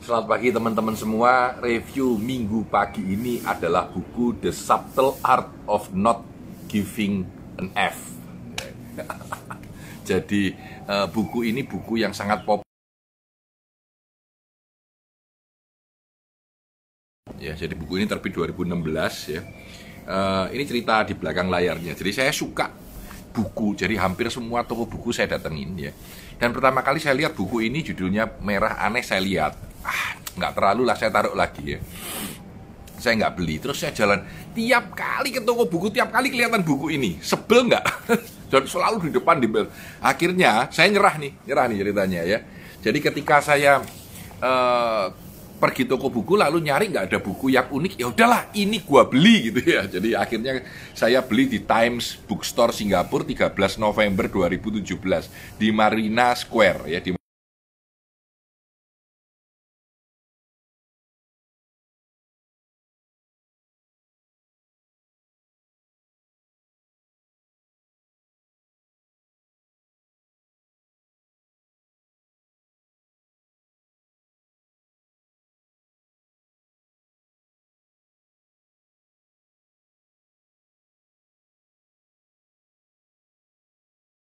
Selamat pagi teman-teman semua. Review minggu pagi ini adalah buku The Subtle Art of Not Giving an F. Jadi buku ini buku yang sangat populer. Ya, jadi buku ini terbit 2016 ya. Ini cerita di belakang layarnya. Jadi saya suka buku, jadi hampir semua toko buku saya datengin ya. Dan pertama kali saya lihat buku ini judulnya merah aneh, saya lihat, nggak terlalu lah, saya taruh lagi ya. Saya nggak beli, terus saya jalan tiap kali ke toko buku, tiap kali kelihatan buku ini, sebel nggak? Dan selalu di depan di bel. Akhirnya saya nyerah nih ceritanya ya. Jadi ketika saya pergi toko buku lalu nyari nggak ada buku yang unik, ya udahlah ini gua beli gitu ya. Jadi akhirnya saya beli di Times Bookstore Singapura 13 November 2017 di Marina Square ya, di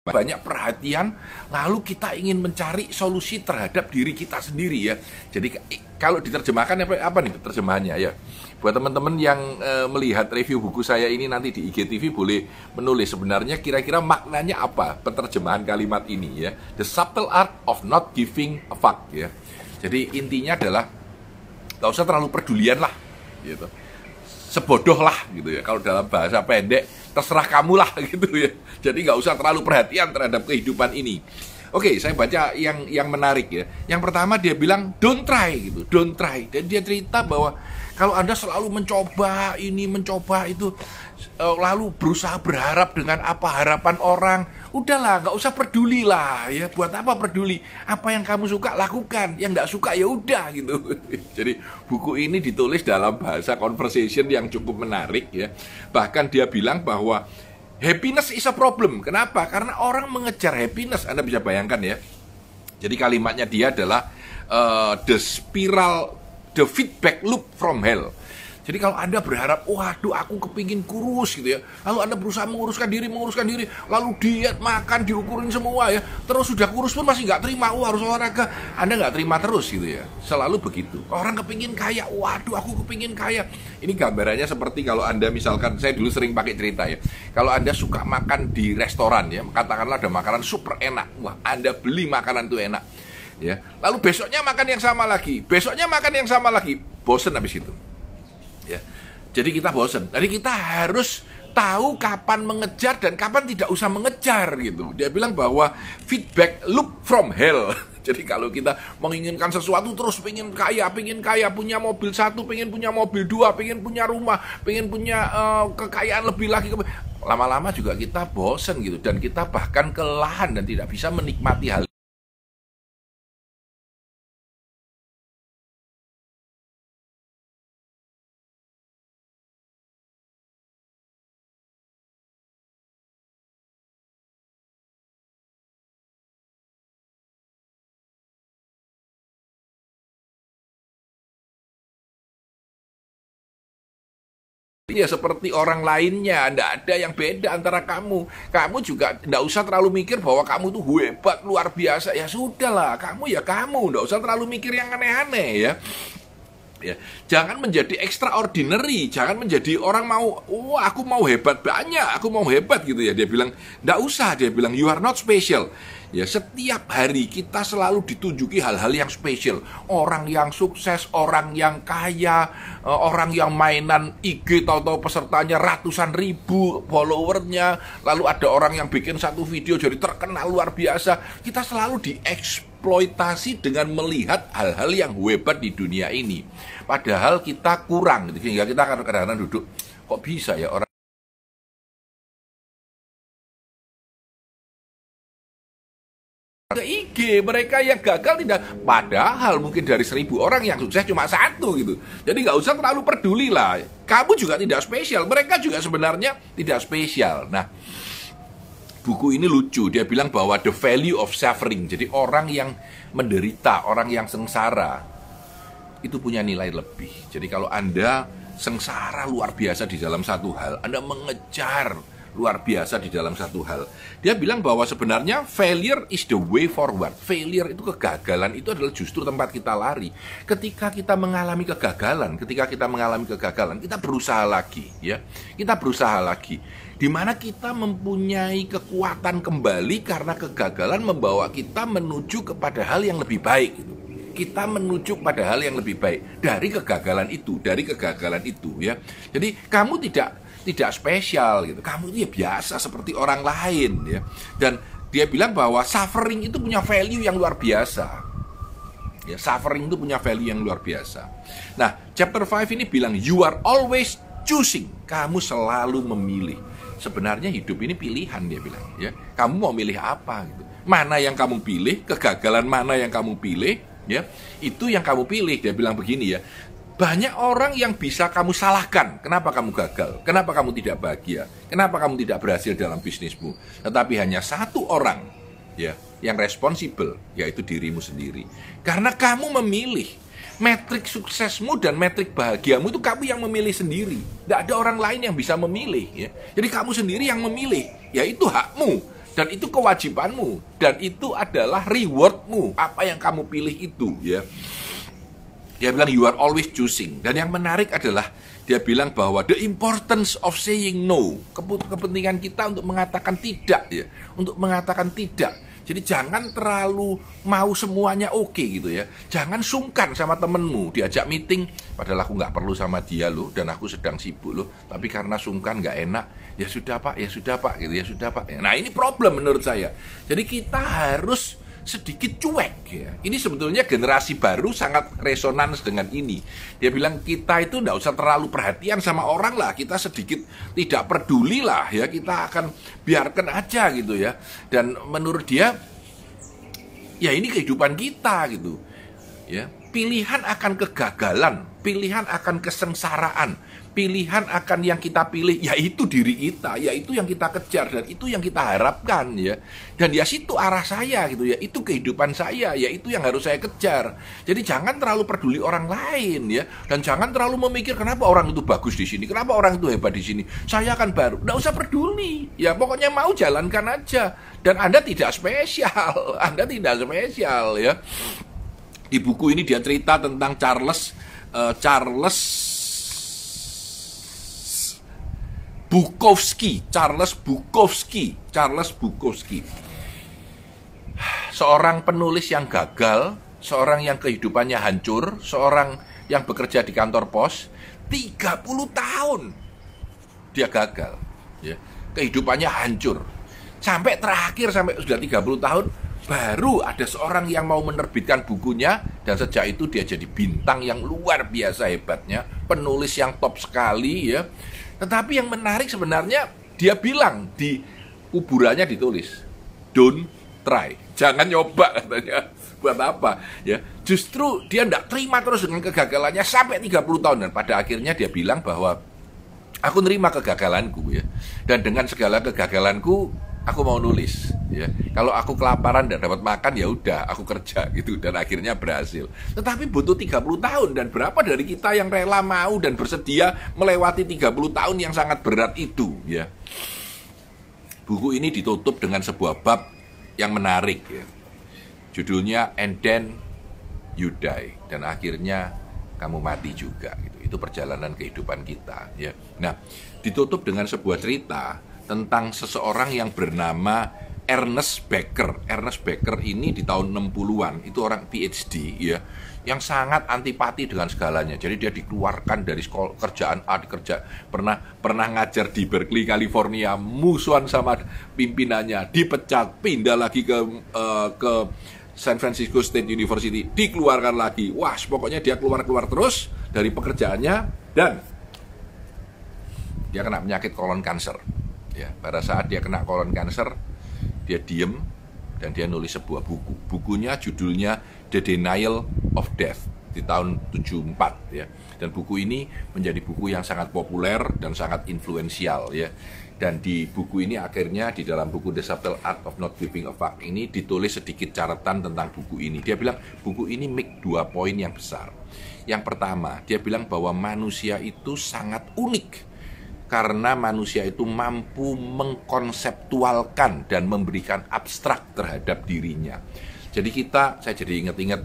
banyak perhatian, lalu kita ingin mencari solusi terhadap diri kita sendiri ya. Jadi kalau diterjemahkan apa nih terjemahannya ya? Buat teman-teman yang melihat review buku saya ini nanti di IGTV boleh menulis sebenarnya kira-kira maknanya apa penerjemahan kalimat ini ya. The Subtle Art of Not Giving a Fuck ya. Jadi intinya adalah gak usah terlalu pedulian lah gitu. Sebodoh lah gitu ya, kalau dalam bahasa pendek terserah kamu lah gitu ya. Jadi nggak usah terlalu perhatian terhadap kehidupan ini. Oke, saya baca yang menarik ya. Yang pertama dia bilang don't try gitu, don't try. Dan dia cerita bahwa kalau Anda selalu mencoba ini, mencoba itu, lalu berusaha berharap dengan apa harapan orang, udahlah nggak usah peduli lah ya. Buat apa peduli? Apa yang kamu suka lakukan, yang nggak suka ya udah gitu. Jadi buku ini ditulis dalam bahasa conversation yang cukup menarik ya. Bahkan dia bilang bahwa happiness is a problem. Kenapa? Karena orang mengejar happiness. Anda bisa bayangkan ya. Jadi kalimatnya dia adalah the feedback loop from hell. Jadi kalau Anda berharap, waduh aku kepingin kurus gitu ya, lalu Anda berusaha menguruskan diri, lalu diet, makan, diukurin semua ya, terus sudah kurus pun masih nggak terima, harus olahraga, Anda nggak terima terus gitu ya. Selalu begitu. Orang kepingin kaya, waduh aku kepingin kaya. Ini gambarannya seperti kalau Anda misalkan, saya dulu sering pakai cerita ya, kalau Anda suka makan di restoran ya, katakanlah ada makanan super enak, wah Anda beli makanan itu enak ya, lalu besoknya makan yang sama lagi, bosen habis itu. Ya. Jadi kita bosan. Jadi kita harus tahu kapan mengejar dan kapan tidak usah mengejar gitu. Dia bilang bahwa feedback loop from hell. Jadi kalau kita menginginkan sesuatu terus pengen kaya, punya mobil satu, pengen punya mobil dua, pengen punya rumah, pengen punya kekayaan lebih lagi, lama-lama juga kita bosan gitu dan kita bahkan kelelahan dan tidak bisa menikmati hal. Ya seperti orang lainnya, tidak ada yang beda antara kamu. Kamu juga tidak usah terlalu mikir bahwa kamu tuh hebat, luar biasa. Ya sudahlah, kamu ya kamu, tidak usah terlalu mikir yang aneh-aneh ya. Ya, jangan menjadi extraordinary, jangan menjadi orang mau, aku mau hebat banyak, aku mau hebat gitu ya. Dia bilang, nggak usah, dia bilang you are not special. Ya, setiap hari kita selalu ditunjuki hal-hal yang spesial. Orang yang sukses, orang yang kaya, orang yang mainan IG, tahu-tahu pesertanya ratusan ribu followernya. Lalu ada orang yang bikin satu video jadi terkenal luar biasa. Kita selalu dieksploitasi dengan melihat hal-hal yang hebat di dunia ini. Padahal kita kurang, sehingga kita akan kadang-kadang duduk, kok bisa ya orang ke IG, mereka yang gagal tidak, padahal mungkin dari 1000 orang yang sukses cuma satu gitu. Jadi nggak usah terlalu peduli lah. Kamu juga tidak spesial, mereka juga sebenarnya tidak spesial. Nah, buku ini lucu, dia bilang bahwa the value of suffering. Jadi orang yang menderita, orang yang sengsara, itu punya nilai lebih. Jadi kalau Anda sengsara luar biasa di dalam satu hal, Anda mengejar luar biasa di dalam satu hal. Dia bilang bahwa sebenarnya failure is the way forward. Failure itu, kegagalan itu adalah justru tempat kita lari. Ketika kita mengalami kegagalan, kita berusaha lagi, ya. Kita berusaha lagi. Di mana kita mempunyai kekuatan kembali karena kegagalan membawa kita menuju kepada hal yang lebih baik, gitu. Kita menuju pada hal yang lebih baik dari kegagalan itu, ya. Jadi kamu tidak spesial gitu. Kamu itu ya biasa seperti orang lain, ya. Dan dia bilang bahwa suffering itu punya value yang luar biasa. Ya, suffering itu punya value yang luar biasa. Nah, chapter 5 ini bilang you are always choosing. Kamu selalu memilih. Sebenarnya hidup ini pilihan, dia bilang, ya. Kamu mau milih apa gitu. Mana yang kamu pilih, kegagalan mana yang kamu pilih, ya. Itu yang kamu pilih. Dia bilang begini, ya. Banyak orang yang bisa kamu salahkan. Kenapa kamu gagal? Kenapa kamu tidak bahagia? Kenapa kamu tidak berhasil dalam bisnismu? Tetapi hanya satu orang, ya, yang responsibel, yaitu dirimu sendiri. Karena kamu memilih. Metrik suksesmu dan metrik bahagiamu itu kamu yang memilih sendiri. Tidak ada orang lain yang bisa memilih, ya. Jadi kamu sendiri yang memilih. Ya, itu hakmu. Dan itu kewajibanmu. Dan itu adalah rewardmu. Apa yang kamu pilih itu, ya. Dia bilang you are always choosing. Dan yang menarik adalah dia bilang bahwa the importance of saying no. Kepentingan kita untuk mengatakan tidak, ya. Untuk mengatakan tidak. Jadi jangan terlalu mau semuanya oke gitu, ya. Jangan sungkan sama temenmu diajak meeting, padahal aku nggak perlu sama dia loh, dan aku sedang sibuk loh. Tapi karena sungkan nggak enak, ya sudah pak gitu, ya sudah pak. Nah ini problem menurut saya. Jadi kita harus sedikit cuek, ya. Ini sebetulnya generasi baru sangat resonans dengan ini. Dia bilang kita itu tidak usah terlalu perhatian sama orang lah, kita sedikit tidak peduli lah, ya. Kita akan biarkan aja gitu, ya. Dan menurut dia, ya ini kehidupan kita gitu, ya. Pilihan akan kegagalan, pilihan akan kesengsaraan, pilihan akan yang kita pilih, yaitu diri kita, yaitu yang kita kejar, dan itu yang kita harapkan, ya. Dan ya situ arah saya gitu, ya. Itu kehidupan saya, yaitu yang harus saya kejar. Jadi jangan terlalu peduli orang lain, ya. Dan jangan terlalu memikir kenapa orang itu bagus di sini, kenapa orang itu hebat di sini. Saya kan baru, nggak usah peduli. Ya pokoknya mau jalankan aja. Dan Anda tidak spesial, Anda tidak spesial, ya. Di buku ini dia cerita tentang Charles Bukowski. Seorang penulis yang gagal, seorang yang kehidupannya hancur, seorang yang bekerja di kantor pos, 30 tahun dia gagal, ya. Kehidupannya hancur. Sampai terakhir, sampai sudah 30 tahun, baru ada seorang yang mau menerbitkan bukunya, dan sejak itu dia jadi bintang yang luar biasa hebatnya, penulis yang top sekali, ya. Tetapi yang menarik sebenarnya dia bilang di kuburannya ditulis, don't try, jangan nyoba katanya. Buat apa, ya? Justru dia tidak terima terus dengan kegagalannya sampai 30 tahun, dan pada akhirnya dia bilang bahwa aku nerima kegagalanku, ya. Dan dengan segala kegagalanku aku mau nulis, ya. Kalau aku kelaparan dan dapat makan, ya udah aku kerja gitu, dan akhirnya berhasil. Tetapi butuh 30 tahun, dan berapa dari kita yang rela mau dan bersedia melewati 30 tahun yang sangat berat itu, ya. Buku ini ditutup dengan sebuah bab yang menarik, ya. Judulnya And Then You Die, dan akhirnya kamu mati juga gitu. Itu perjalanan kehidupan kita, ya. Nah, ditutup dengan sebuah cerita tentang seseorang yang bernama Ernest Becker. Ernest Becker ini di tahun 60-an, itu orang PhD, ya, yang sangat antipati dengan segalanya. Jadi dia dikeluarkan dari sekolah, kerjaan A, pernah ngajar di Berkeley, California, musuhan sama pimpinannya, dipecat, pindah lagi ke San Francisco State University, dikeluarkan lagi. Wah, pokoknya dia keluar terus dari pekerjaannya, dan dia kena penyakit kolon kanker. Ya, pada saat dia kena kolon kanker, dia diem dan dia nulis sebuah buku. Bukunya judulnya The Denial of Death. di tahun 74 ya. Dan buku ini menjadi buku yang sangat populer dan sangat influensial ya. Dan di buku ini akhirnya di dalam buku The Subtle Art of Not Giving a Fuck ini ditulis sedikit catatan tentang buku ini. Dia bilang buku ini make 2 poin yang besar. Yang pertama, dia bilang bahwa manusia itu sangat unik karena manusia itu mampu mengkonseptualkan dan memberikan abstrak terhadap dirinya. Jadi saya jadi ingat-ingat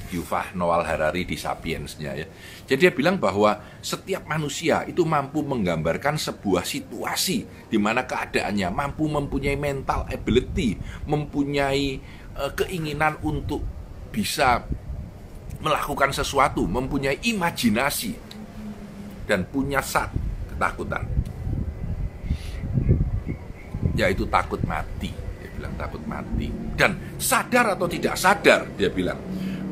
Yuval Noah Harari di Sapiens-nya ya. Jadi dia bilang bahwa setiap manusia itu mampu menggambarkan sebuah situasi di mana keadaannya mampu mempunyai mental ability, mempunyai keinginan untuk bisa melakukan sesuatu, mempunyai imajinasi dan punya ketakutan, yaitu takut mati. Dia bilang takut mati. Dan sadar atau tidak sadar, dia bilang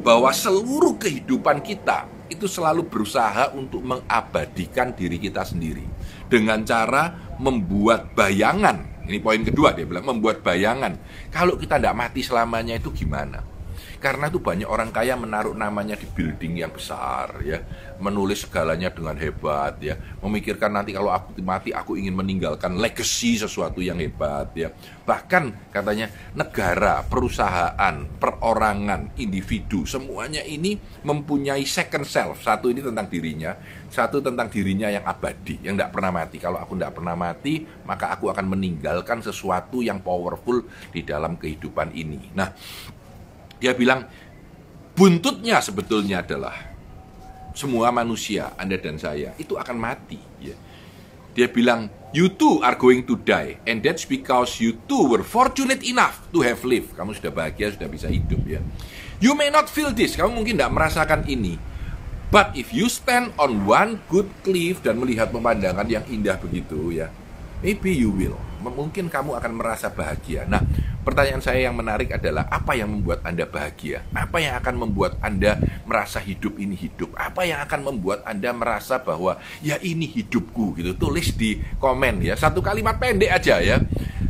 bahwa seluruh kehidupan kita itu selalu berusaha untuk mengabadikan diri kita sendiri dengan cara membuat bayangan. Ini poin kedua, dia bilang membuat bayangan. Kalau kita tidak mati selamanya itu gimana? Karena itu banyak orang kaya menaruh namanya di building yang besar ya, menulis segalanya dengan hebat ya, memikirkan nanti kalau aku mati aku ingin meninggalkan legacy sesuatu yang hebat ya. Bahkan katanya negara, perusahaan, perorangan, individu, semuanya ini mempunyai second self. Satu ini tentang dirinya, satu tentang dirinya yang abadi, yang tidak pernah mati. Kalau aku tidak pernah mati, maka aku akan meninggalkan sesuatu yang powerful di dalam kehidupan ini. Nah, dia bilang buntutnya sebetulnya adalah semua manusia, Anda dan saya, itu akan mati ya. Dia bilang you too are going to die, and that's because you too were fortunate enough to have lived. Kamu sudah bahagia, sudah bisa hidup ya. You may not feel this, kamu mungkin tidak merasakan ini, but if you stand on one good cliff dan melihat pemandangan yang indah begitu ya, maybe you will. Mungkin kamu akan merasa bahagia. Nah, pertanyaan saya yang menarik adalah apa yang membuat Anda bahagia? Apa yang akan membuat Anda merasa hidup ini hidup? Apa yang akan membuat Anda merasa bahwa ya ini hidupku gitu? Tulis di komen ya, satu kalimat pendek aja ya.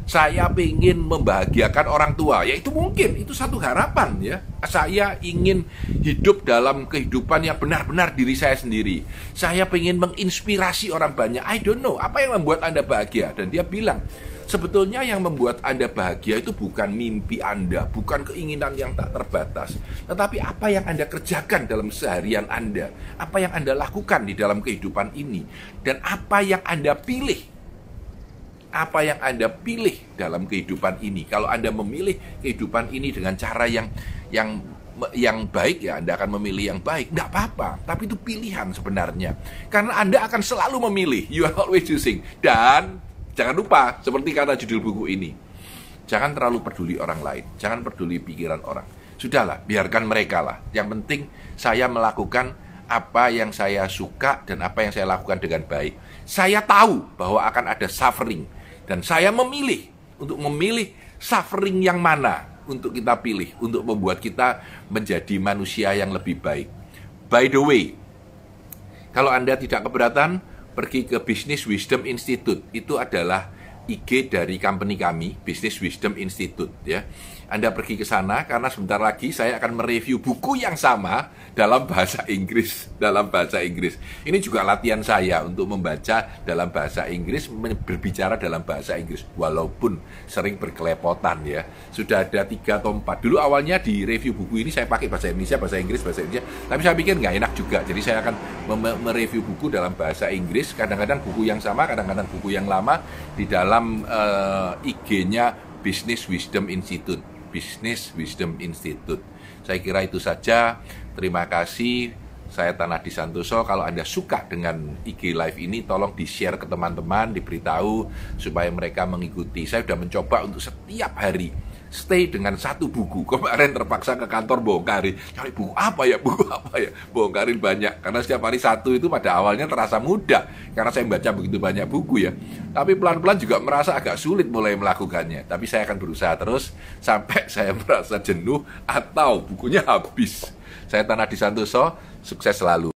Saya ingin membahagiakan orang tua. Ya itu mungkin, itu satu harapan ya. Saya ingin hidup dalam kehidupan yang benar-benar diri saya sendiri. Saya ingin menginspirasi orang banyak. I don't know, apa yang membuat Anda bahagia? Dan dia bilang, sebetulnya yang membuat Anda bahagia itu bukan mimpi Anda, bukan keinginan yang tak terbatas, tetapi apa yang Anda kerjakan dalam seharian Anda, apa yang Anda lakukan di dalam kehidupan ini, dan apa yang Anda pilih. Apa yang Anda pilih dalam kehidupan ini. Kalau Anda memilih kehidupan ini dengan cara yang baik, ya Anda akan memilih yang baik. Tidak apa-apa, tapi itu pilihan sebenarnya. Karena Anda akan selalu memilih. You are always choosing. Dan jangan lupa, seperti kata judul buku ini, jangan terlalu peduli orang lain, jangan peduli pikiran orang. Sudahlah, biarkan mereka lah. Yang penting saya melakukan apa yang saya suka dan apa yang saya lakukan dengan baik. Saya tahu bahwa akan ada suffering, dan saya memilih untuk memilih suffering yang mana untuk kita pilih, untuk membuat kita menjadi manusia yang lebih baik. By the way, kalau Anda tidak keberatan, pergi ke Business Wisdom Institute. Itu adalah IG dari company kami, Business Wisdom Institute ya. Anda pergi ke sana karena sebentar lagi saya akan mereview buku yang sama dalam bahasa Inggris, Ini juga latihan saya untuk membaca dalam bahasa Inggris, berbicara dalam bahasa Inggris walaupun sering berkelepotan ya. Sudah ada 3 atau 4. Dulu awalnya di review buku ini saya pakai bahasa Indonesia, bahasa Inggris, tapi saya pikir nggak enak juga. Jadi saya akan mereview buku dalam bahasa Inggris, kadang-kadang buku yang sama, kadang-kadang buku yang lama di dalam IG-nya Business Wisdom Institute. Business Wisdom Institute. Saya kira itu saja. Terima kasih. Saya Tanadi Santoso. Kalau Anda suka dengan IG Live ini, tolong di-share ke teman-teman, diberitahu supaya mereka mengikuti. Saya sudah mencoba untuk setiap hari stay dengan satu buku. Kemarin terpaksa ke kantor bongkarin. Cari buku apa ya? Bongkarin banyak. Karena setiap hari satu itu pada awalnya terasa mudah. Karena saya membaca begitu banyak buku ya. Tapi pelan-pelan juga merasa agak sulit mulai melakukannya. Tapi saya akan berusaha terus sampai saya merasa jenuh atau bukunya habis. Saya Tanadi Santoso, sukses selalu.